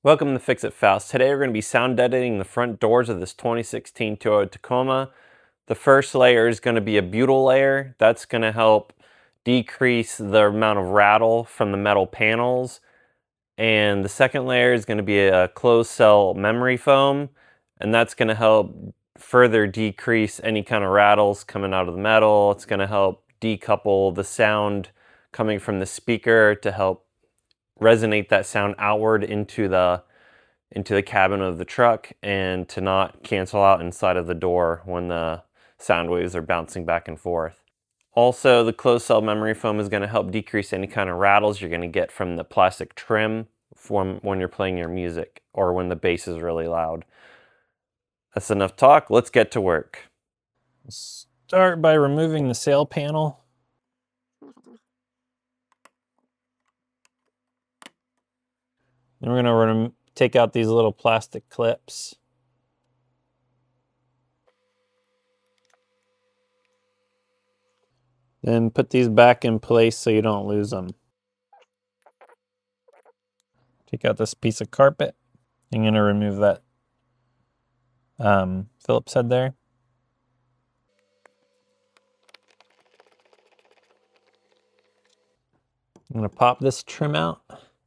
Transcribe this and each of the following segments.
Welcome to Fix It Fast. Today we're going to be sound deadening the front doors of this 2016 Toyota Tacoma. The first layer is going to be a butyl layer. That's going to help decrease the amount of rattle from the metal panels. And the second layer is going to be a closed cell memory foam. And that's going to help further decrease any kind of rattles coming out of the metal. It's going to help decouple the sound coming from the speaker to help resonate that sound outward into the cabin of the truck and to not cancel out inside of the door when the sound waves are bouncing back and forth. Also, the closed cell memory foam is going to help decrease any kind of rattles you're going to get from the plastic trim from when you're playing your music or when the bass is really loud. That's enough talk. Let's get to work. Start by removing the sail panel. Then we're going to take out these little plastic clips. Then put these back in place so you don't lose them. Take out this piece of carpet. I'm going to remove that Phillips head there. I'm going to pop this trim out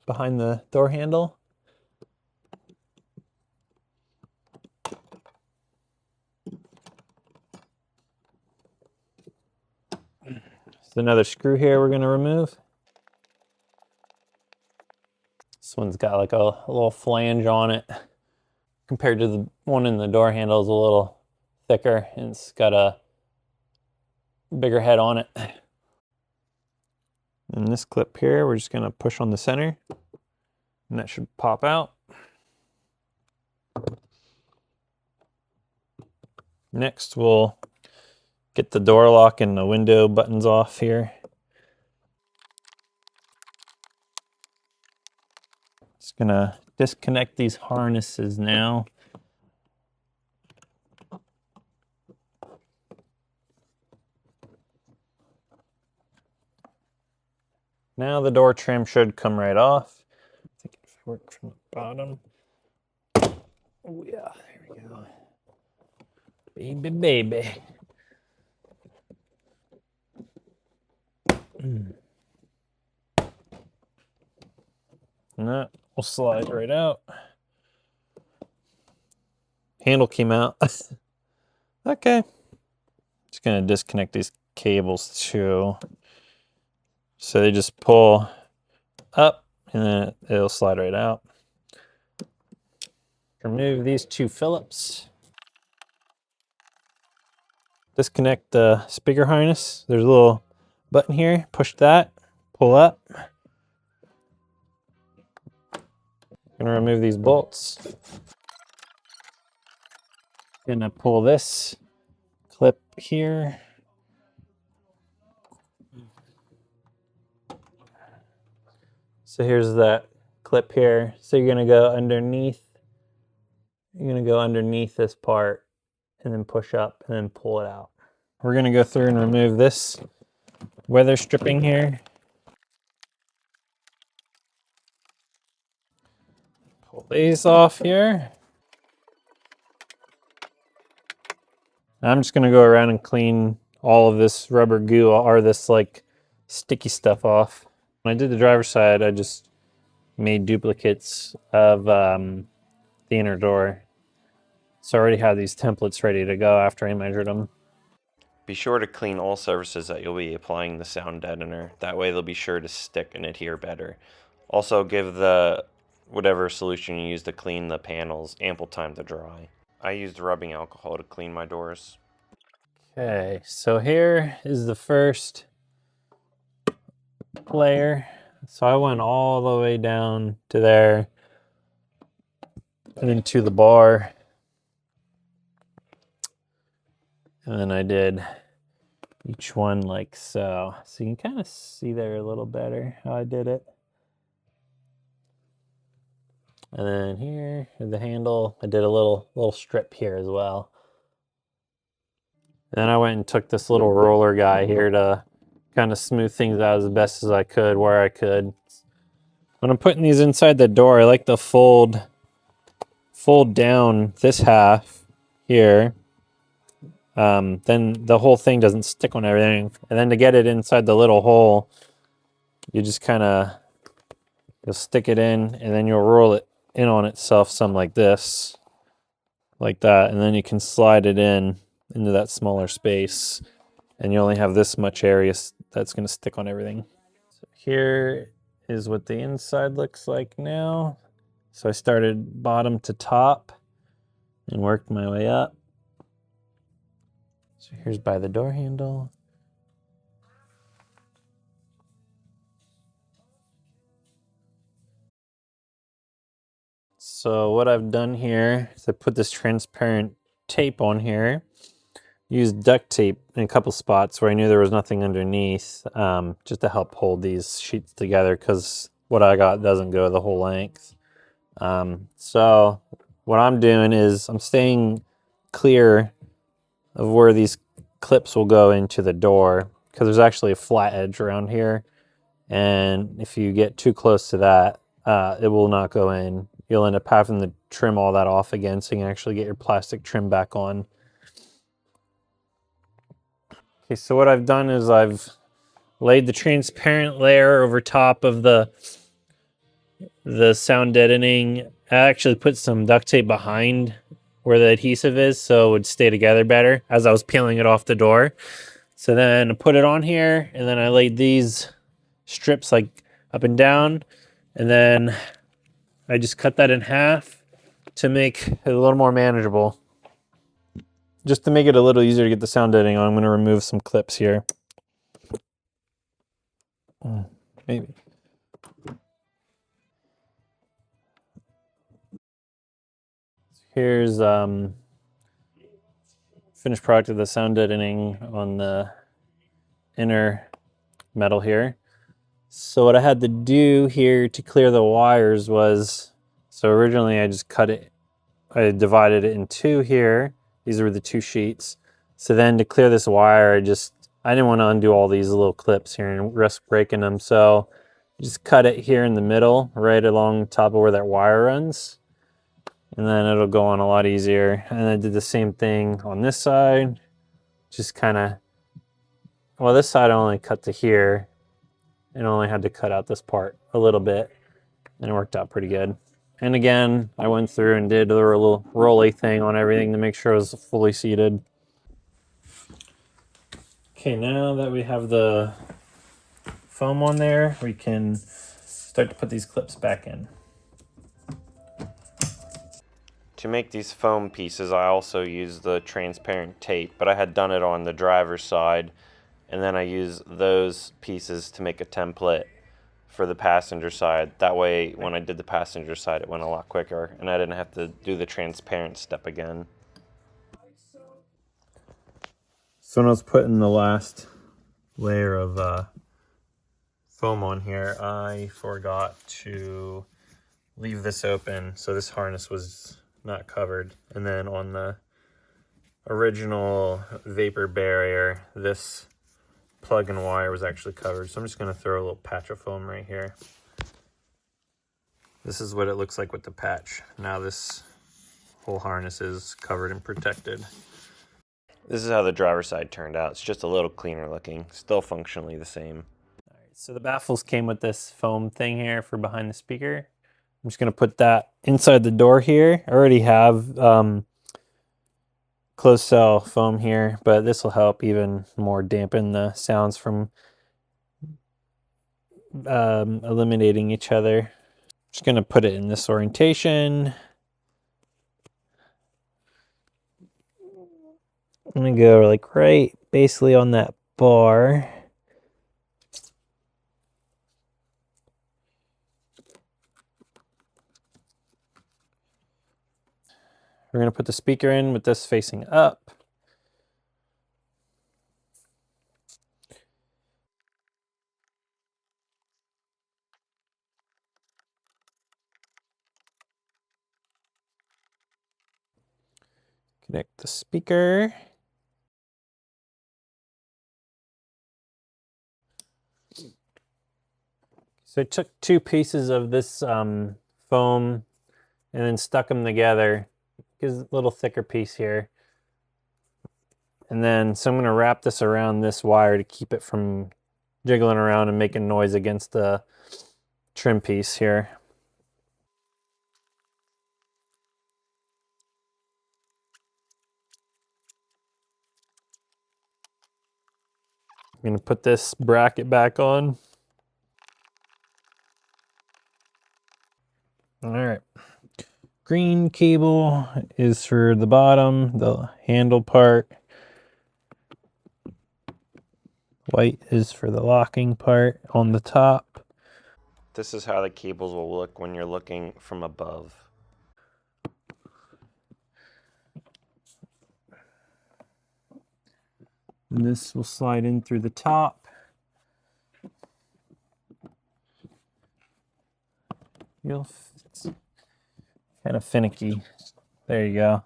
behind the door handle. There's another screw here we're going to remove. This one's got like a little flange on it. Compared to the one in the door handle, is a little thicker and it's got a bigger head on it. And this clip here, we're just going to push on the center and that should pop out. Next, we'll get the door lock and the window buttons off here. Just gonna disconnect these harnesses now. Now the door trim should come right off. I think if I work from the bottom. Oh yeah, there we go. Baby, baby. And that will slide right out. Handle came out. Okay. Just gonna disconnect these cables too. So they just pull up and then it'll slide right out. Remove these two Phillips. Disconnect the speaker harness. There's a little button here. Push that, pull up. Gonna remove these bolts. Gonna pull this clip here. So here's that clip here. So you're gonna go underneath. You're gonna go underneath this part and then push up and then pull it out. We're gonna go through and remove this weather stripping here. Pull these off here. I'm just gonna go around and clean all of this rubber goo or this like sticky stuff off. When I did the driver's side, I just made duplicates of the inner door. So I already have these templates ready to go after I measured them. Be sure to clean all surfaces that you'll be applying the sound deadener. That way they'll be sure to stick and adhere better. Also give the whatever solution you use to clean the panels ample time to dry. I used rubbing alcohol to clean my doors. Okay, so here is the first layer. So I went all the way down to there and into the bar. And then I did each one like so. So you can kind of see there a little better how I did it. And then here, the handle, I did a little strip here as well. And then I went and took this little roller guy here to kind of smooth things out as best as I could where I could. When I'm putting these inside the door, I like to fold down this half here. Then the whole thing doesn't stick on everything. And then to get it inside the little hole, you just kind of, you'll stick it in and then you'll roll it in on itself some like this, like that. And then you can slide it in into that smaller space and you only have this much area that's going to stick on everything. So here is what the inside looks like now. So I started bottom to top and worked my way up. So here's by the door handle. So what I've done here is I put this transparent tape on here. Used duct tape in a couple spots where I knew there was nothing underneath, just to help hold these sheets together because what I got doesn't go the whole length. So what I'm doing is I'm staying clear of where these clips will go into the door because there's actually a flat edge around here. And if you get too close to that, it will not go in. You'll end up having to trim all that off again so you can actually get your plastic trim back on. Okay, so what I've done is I've laid the transparent layer over top of the sound deadening. I actually put some duct tape behind where the adhesive is so it would stay together better as I was peeling it off the door. So then I put it on here and then I laid these strips like up and down and then I just cut that in half to make it a little more manageable. Just to make it a little easier to get the sound deadening on, I'm going to remove some clips here. Maybe. Here's finished product of the sound deadening on the inner metal here. So what I had to do here to clear the wires was, so originally I just cut it, I divided it in two here. These were the two sheets. So then to clear this wire, I didn't want to undo all these little clips here and risk breaking them. So just cut it here in the middle, right along top of where that wire runs. And then it'll go on a lot easier. And I did the same thing on this side. Just kind of, well, this side I only cut to here and only had to cut out this part a little bit. And it worked out pretty good. And again, I went through and did a little rolly thing on everything to make sure it was fully seated. Okay, now that we have the foam on there, we can start to put these clips back in. To make these foam pieces, I also used the transparent tape, but I had done it on the driver's side, and then I used those pieces to make a template for the passenger side. That way, when I did the passenger side, it went a lot quicker, and I didn't have to do the transparent step again. So when I was putting the last layer of foam on here, I forgot to leave this open, so this harness was not covered. And then on the original vapor barrier, this plug and wire was actually covered. So I'm just going to throw a little patch of foam right here. This is what it looks like with the patch. Now this whole harness is covered and protected. This is how the driver's side turned out. It's just a little cleaner looking, still functionally the same. All right, so the baffles came with this foam thing here for behind the speaker. I'm just going to put that inside the door here. I already have closed cell foam here, but this will help even more dampen the sounds from eliminating each other. Just going to put it in this orientation. I'm going to go like right basically on that bar. We're going to put the speaker in with this facing up. Connect the speaker. So I took two pieces of this foam and then stuck them together. Gives a little thicker piece here. And then, so I'm gonna wrap this around this wire to keep it from jiggling around and making noise against the trim piece here. I'm gonna put this bracket back on. All right. Green cable is for the bottom, the handle part. White is for the locking part on the top. This is how the cables will look when you're looking from above. And this will slide in through the top. It's kind of finicky. There you go.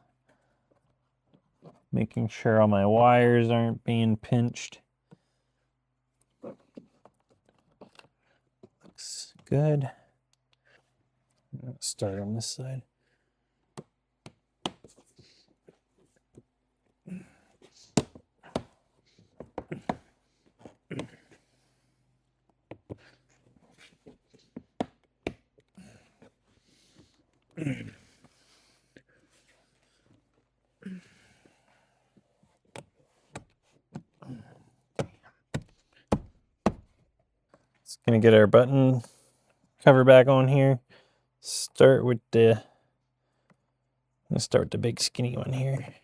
Making sure all my wires aren't being pinched. Looks good. Let's start on this side. Just gonna get our button cover back on here. Start with the, let's start with the big skinny one here.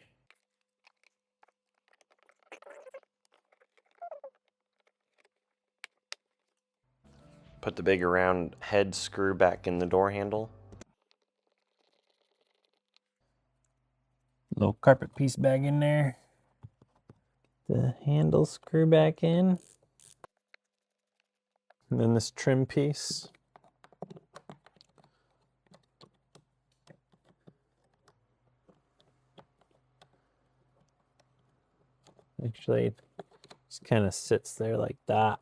Put the big round head screw back in the door handle. Little carpet piece back in there. The handle screw back in. And then this trim piece. Actually, it just kind of sits there like that.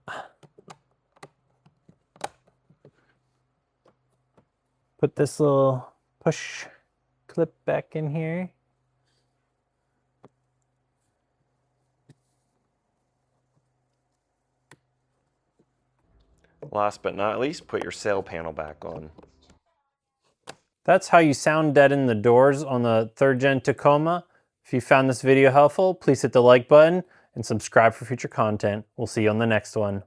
Put this little push clip back in here. Last but not least, put your sail panel back on. That's how you sound deaden the doors on the 3rd Gen Tacoma. If you found this video helpful, please hit the like button and subscribe for future content. We'll see you on the next one.